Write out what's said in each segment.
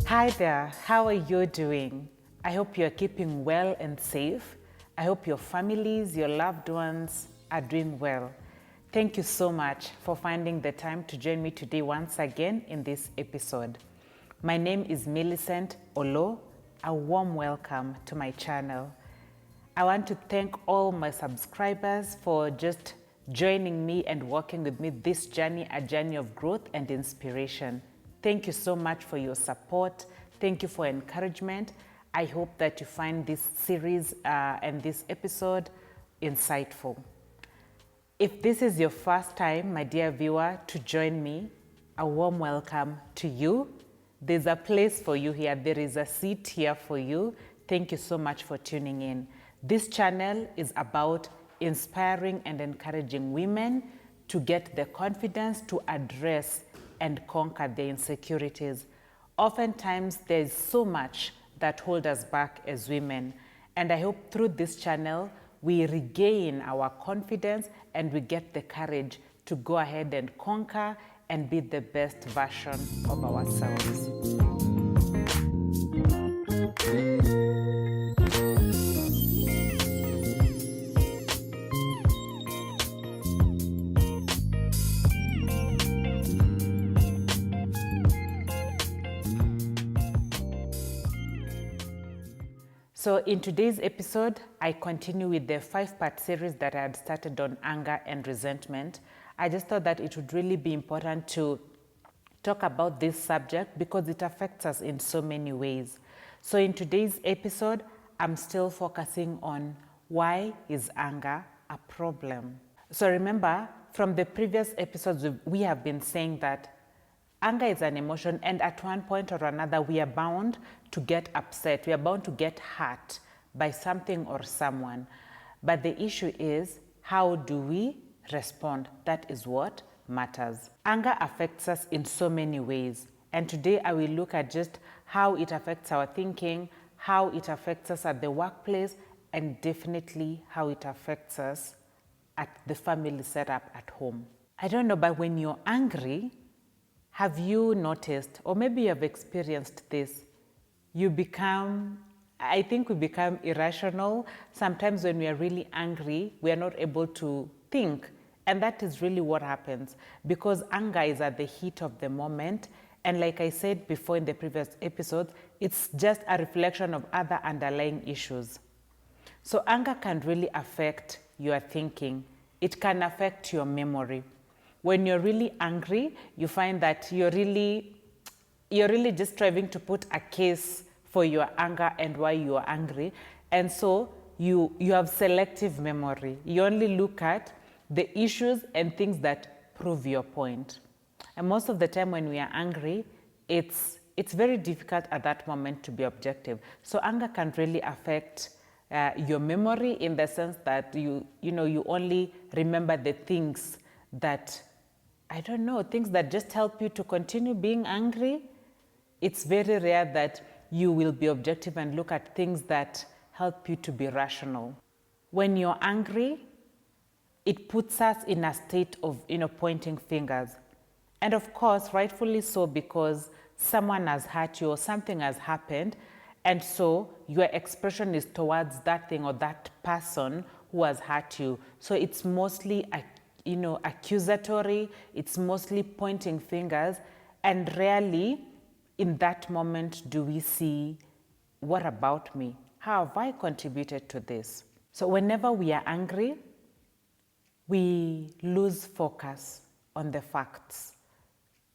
Hi there, how are you doing? I hope you're keeping well and safe. I hope your families, your loved ones are doing well. Thank you so much for finding the time to join me today once again in this episode. My name is Millicent Oloo. A warm welcome to my channel. I want to thank all my subscribers for just joining me and walking with me this journey, a journey of growth and inspiration. Thank you so much for your support. Thank you for encouragement. I hope that you find this series and this episode insightful. If this is your first time, my dear viewer, to join me, a warm welcome to you. There's a place for you here. There is a seat here for you. Thank you so much for tuning in. This channel is about inspiring and encouraging women to get the confidence to address and conquer their insecurities. Oftentimes, there's so much that holds us back as women. And I hope through this channel, we regain our confidence and we get the courage to go ahead and conquer and be the best version of ourselves. So in today's episode, I continue with the 5-part series that I had started on anger and resentment. I just thought that it would really be important to talk about this subject because it affects us in so many ways. So in today's episode, I'm still focusing on why is anger a problem? So remember, from the previous episodes, we have been saying that anger is an emotion, and at one point or another, we are bound to get upset. We are bound to get hurt by something or someone. But the issue is, how do we respond? That is what matters. Anger affects us in so many ways. And today I will look at just how it affects our thinking, how it affects us at the workplace, and definitely how it affects us at the family setup at home. I don't know, but when you're angry, have you noticed, or maybe you have experienced this, I think we become irrational. Sometimes when we are really angry, we are not able to think. And that is really what happens because anger is at the heat of the moment. And like I said before in the previous episode, it's just a reflection of other underlying issues. So anger can really affect your thinking. It can affect your memory. When you're really angry, you find that you're really just striving to put a case for your anger and why you are angry. And so you have selective memory. You only look at the issues and things that prove your point. And most of the time when we are angry, it's very difficult at that moment to be objective. So anger can really affect your memory in the sense that you only remember the things that, I don't know, things that just help you to continue being angry. It's very rare that you will be objective and look at things that help you to be rational. When you're angry, it puts us in a state of, pointing fingers. And of course, rightfully so, because someone has hurt you or something has happened. And so your expression is towards that thing or that person who has hurt you. So it's mostly accusatory, it's mostly pointing fingers, and rarely in that moment do we see, what about me? How have I contributed to this? So whenever we are angry, we lose focus on the facts.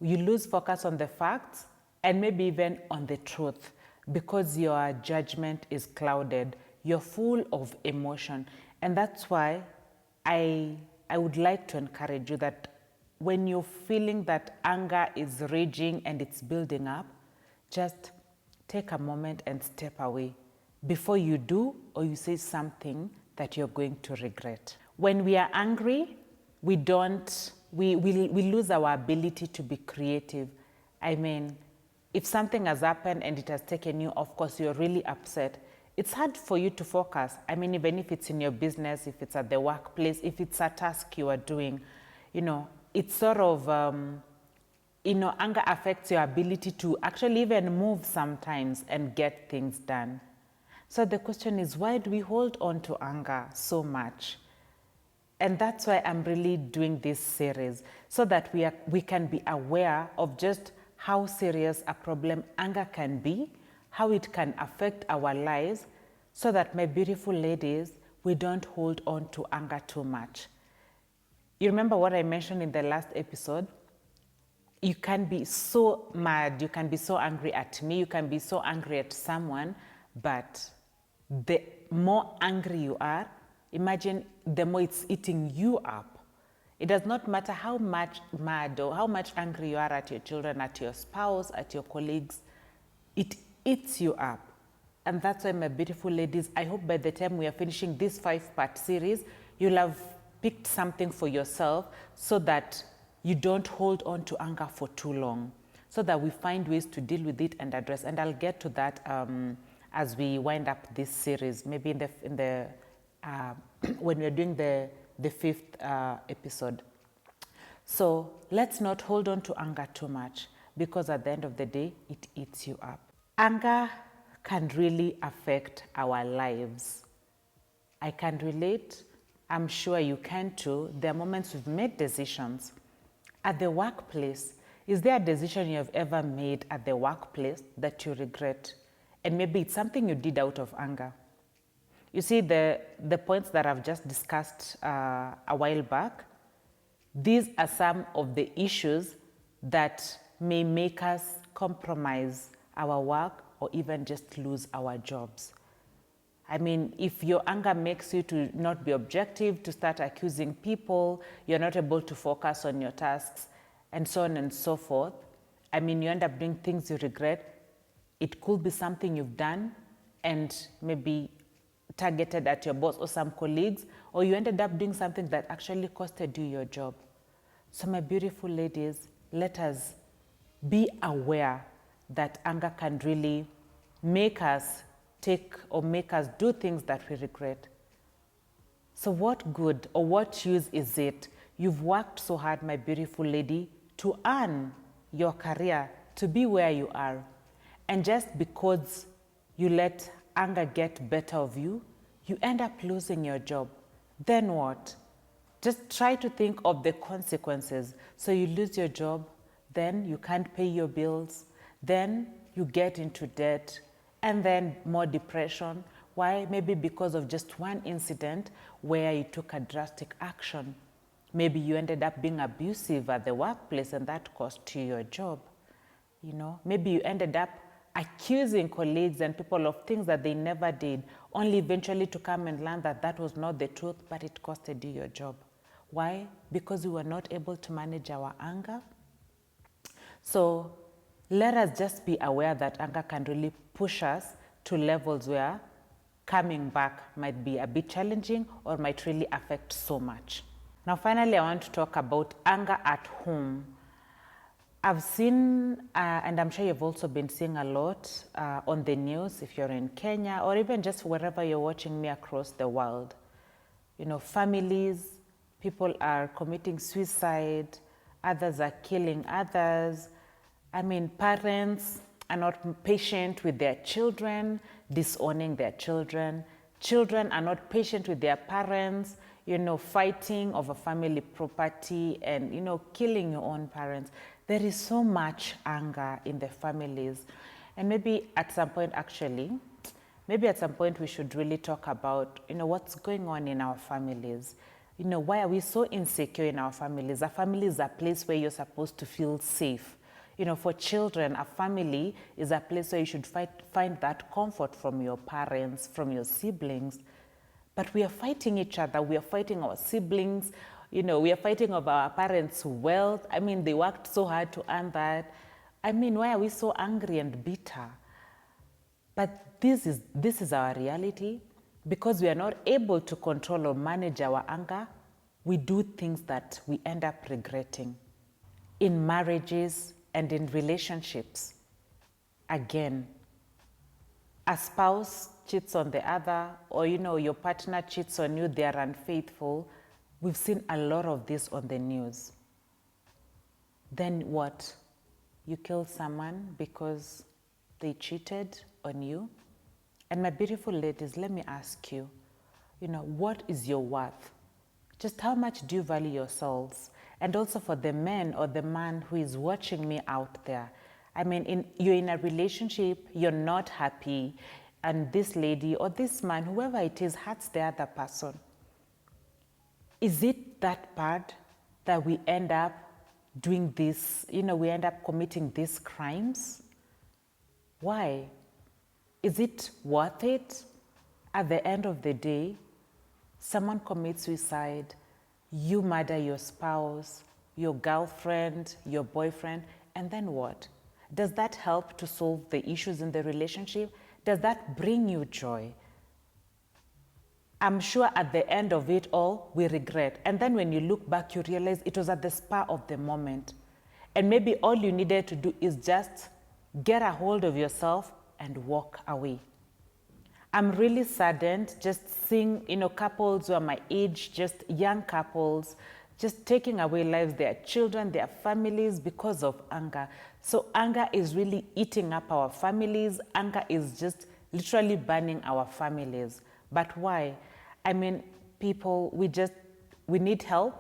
You lose focus on the facts and maybe even on the truth because your judgment is clouded. You're full of emotion. And that's why I would like to encourage you that when you're feeling that anger is raging and it's building up, just take a moment and step away before you do or you say something that you're going to regret. When we are angry, we lose our ability to be creative. I mean, if something has happened and it has taken you, of course, you're really upset. It's hard for you to focus. I mean, even if it's in your business, if it's at the workplace, if it's a task you are doing, it's sort of anger affects your ability to actually even move sometimes and get things done. So the question is, why do we hold on to anger so much? And that's why I'm really doing this series, so that we can be aware of just how serious a problem anger can be, how it can affect our lives, so that, my beautiful ladies, we don't hold on to anger too much. You remember what I mentioned in the last episode? You can be so mad, you can be so angry at me, you can be so angry at someone, but the more angry you are, imagine the more it's eating you up. It does not matter how much mad or how much angry you are at your children, at your spouse, at your colleagues, it eats you up. And that's why, my beautiful ladies, I hope by the time we are finishing this 5-part series, you'll have picked something for yourself, so that you don't hold on to anger for too long, so that we find ways to deal with it and address. And I'll get to that as we wind up this series, maybe in the when we're doing the 5th episode. So let's not hold on to anger too much, because at the end of the day, it eats you up. Anger can really affect our lives. I can relate. I'm sure you can too. There are moments we've made decisions. At the workplace, is there a decision you have ever made at the workplace that you regret? And maybe it's something you did out of anger. You see, the points that I've just discussed a while back, these are some of the issues that may make us compromise our work or even just lose our jobs. I mean, if your anger makes you to not be objective, to start accusing people, you're not able to focus on your tasks, and so on and so forth, I mean, you end up doing things you regret. It could be something you've done and maybe targeted at your boss or some colleagues, or you ended up doing something that actually costed you your job. So, my beautiful ladies, let us be aware that anger can really make us make us do things that we regret. So what good or what use is it? You've worked so hard, my beautiful lady, to earn your career, to be where you are. And just because you let anger get better of you, you end up losing your job. Then what? Just try to think of the consequences. So you lose your job, then you can't pay your bills, then you get into debt, and then more depression. Why? Maybe because of just one incident where you took a drastic action. Maybe you ended up being abusive at the workplace and that cost you your job. Maybe you ended up accusing colleagues and people of things that they never did, only eventually to come and learn that that was not the truth, but it costed you your job. Why? Because we were not able to manage our anger. So let us just be aware that anger can really push us to levels where coming back might be a bit challenging or might really affect so much. Now, finally, I want to talk about anger at home. I've seen, and I'm sure you've also been seeing a lot on the news, if you're in Kenya or even just wherever you're watching me across the world. Families, people are committing suicide, others are killing others. I mean, parents are not patient with their children, disowning their children. Children are not patient with their parents, fighting over family property and, killing your own parents. There is so much anger in the families. And maybe at some point we should really talk about, what's going on in our families. Why are we so insecure in our families? A family is a place where you're supposed to feel safe. For children, a family is a place where you should find that comfort from your parents, from your siblings. But we are fighting each other. We are fighting our siblings. We are fighting over our parents' wealth. I mean, they worked so hard to earn that. I mean, why are we so angry and bitter? But this is our reality. Because we are not able to control or manage our anger, we do things that we end up regretting. In marriages and in relationships, again, a spouse cheats on the other, or your partner cheats on you, they are unfaithful. We've seen a lot of this on the news. Then what? you killed someone because they cheated on you. And my beautiful ladies, let me ask you, what is your worth? Just how much do you value yourselves? And also for the men or the man who is watching me out there, I mean, you're in a relationship, you're not happy, and this lady or this man, whoever it is, hurts the other person. Is it that bad that we end up doing this, we end up committing these crimes? Why? Is it worth it? At the end of the day, someone commits suicide, you murder your spouse, your girlfriend, your boyfriend, and then what? Does that help to solve the issues in the relationship? Does that bring you joy? I'm sure at the end of it all, we regret. And then when you look back, you realize it was at the spur of the moment. And maybe all you needed to do is just get a hold of yourself and walk away. I'm really saddened just seeing, couples who are my age, just young couples, just taking away lives, their children, their families because of anger. So anger is really eating up our families. Anger is just literally burning our families. But why? I mean, people, we need help.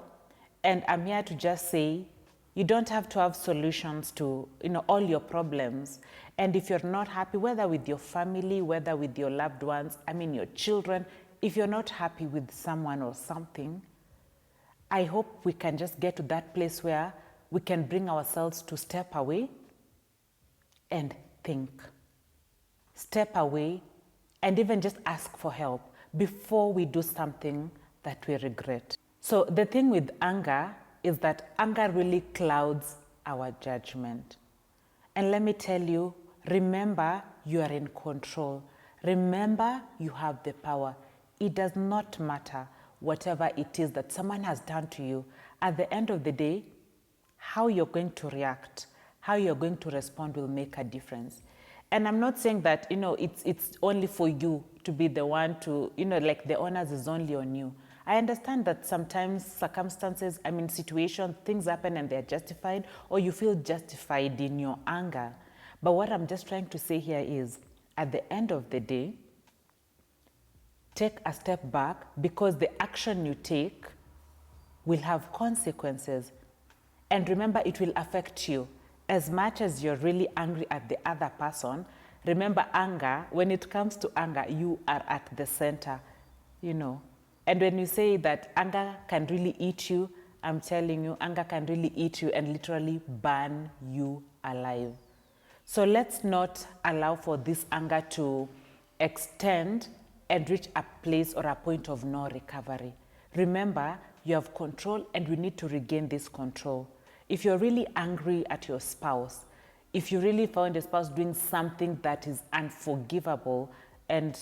And I'm here to just say, you don't have to have solutions to, all your problems. And if you're not happy, whether with your family, whether with your loved ones, your children, if you're not happy with someone or something, I hope we can just get to that place where we can bring ourselves to step away and think. Step away and even just ask for help before we do something that we regret. So the thing with anger is that anger really clouds our judgment. And let me tell you, remember you are in control. Remember you have the power. It does not matter whatever it is that someone has done to you. At the end of the day, how you're going to react, how you're going to respond will make a difference. And I'm not saying that, it's only for you to be the one to, like the onus is only on you. I understand that sometimes circumstances, situations, things happen and they're justified, or you feel justified in your anger. But what I'm just trying to say here is, at the end of the day, take a step back, because the action you take will have consequences. And remember, it will affect you. As much as you're really angry at the other person, remember anger, when it comes to anger, you are at the center, And when you say that anger can really eat you, I'm telling you, anger can really eat you and literally burn you alive. So let's not allow for this anger to extend and reach a place or a point of no recovery. Remember, you have control and we need to regain this control. If you're really angry at your spouse, if you really found your spouse doing something that is unforgivable, and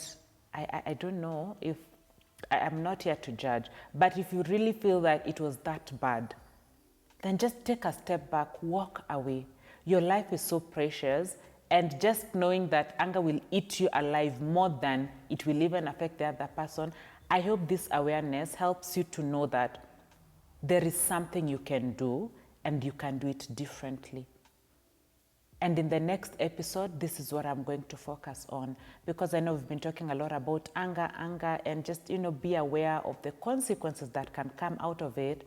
I don't know if, I'm not here to judge, but if you really feel that it was that bad, then just take a step back, walk away. Your life is so precious, and just knowing that anger will eat you alive more than it will even affect the other person, I hope this awareness helps you to know that there is something you can do and you can do it differently. And in the next episode, this is what I'm going to focus on, because I know we've been talking a lot about anger, and just, be aware of the consequences that can come out of it.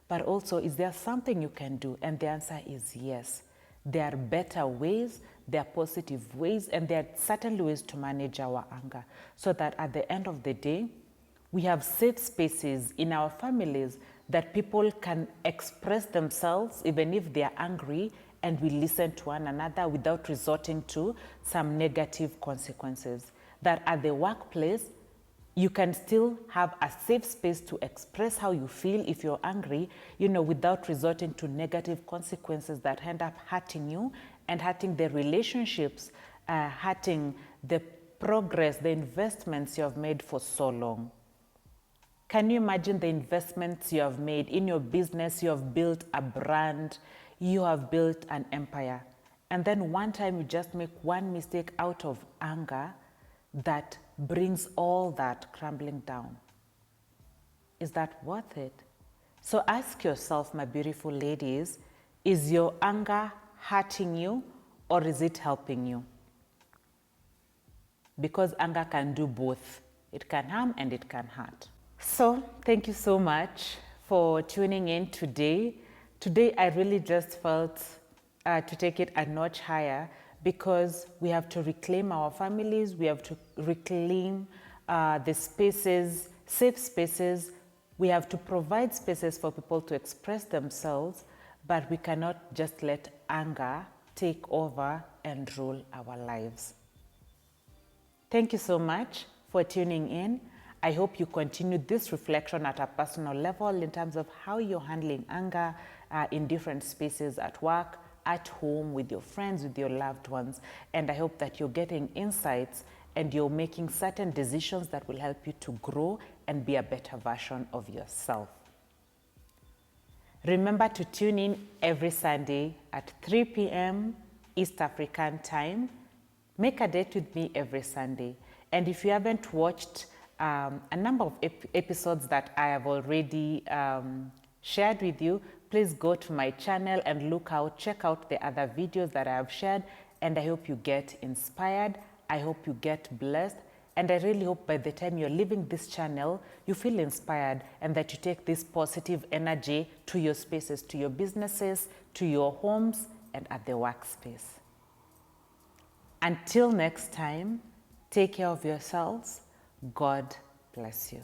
But also, is there something you can do? And the answer is yes. There are better ways, there are positive ways, and there are certainly ways to manage our anger, so that at the end of the day, we have safe spaces in our families that people can express themselves even if they are angry, and we listen to one another without resorting to some negative consequences. That at the workplace, you can still have a safe space to express how you feel if you're angry, without resorting to negative consequences that end up hurting you and hurting the relationships, hurting the progress, the investments you have made for so long. Can you imagine the investments you have made in your business? You have built a brand, you have built an empire. And then one time you just make one mistake out of anger that brings all that crumbling down. Is that worth it? So ask yourself, my beautiful ladies, is your anger hurting you or is it helping you? Because anger can do both. It can harm and it can hurt. So thank you so much for tuning in today. Today I really just felt to take it a notch higher, because we have to reclaim our families, we have to reclaim the spaces, safe spaces. We have to provide spaces for people to express themselves, but we cannot just let anger take over and rule our lives. Thank you so much for tuning in. I hope you continue this reflection at a personal level in terms of how you're handling anger in different spaces, at work, at home, with your friends, with your loved ones. And I hope that you're getting insights and you're making certain decisions that will help you to grow and be a better version of yourself. Remember to tune in every Sunday at 3 p.m. East African time. Make a date with me every Sunday. And if you haven't watched a number of episodes that I have already shared with you, please go to my channel and check out the other videos that I have shared. And I hope you get inspired. I hope you get blessed. And I really hope by the time you're leaving this channel, you feel inspired and that you take this positive energy to your spaces, to your businesses, to your homes, and at the workspace. Until next time, take care of yourselves. God bless you.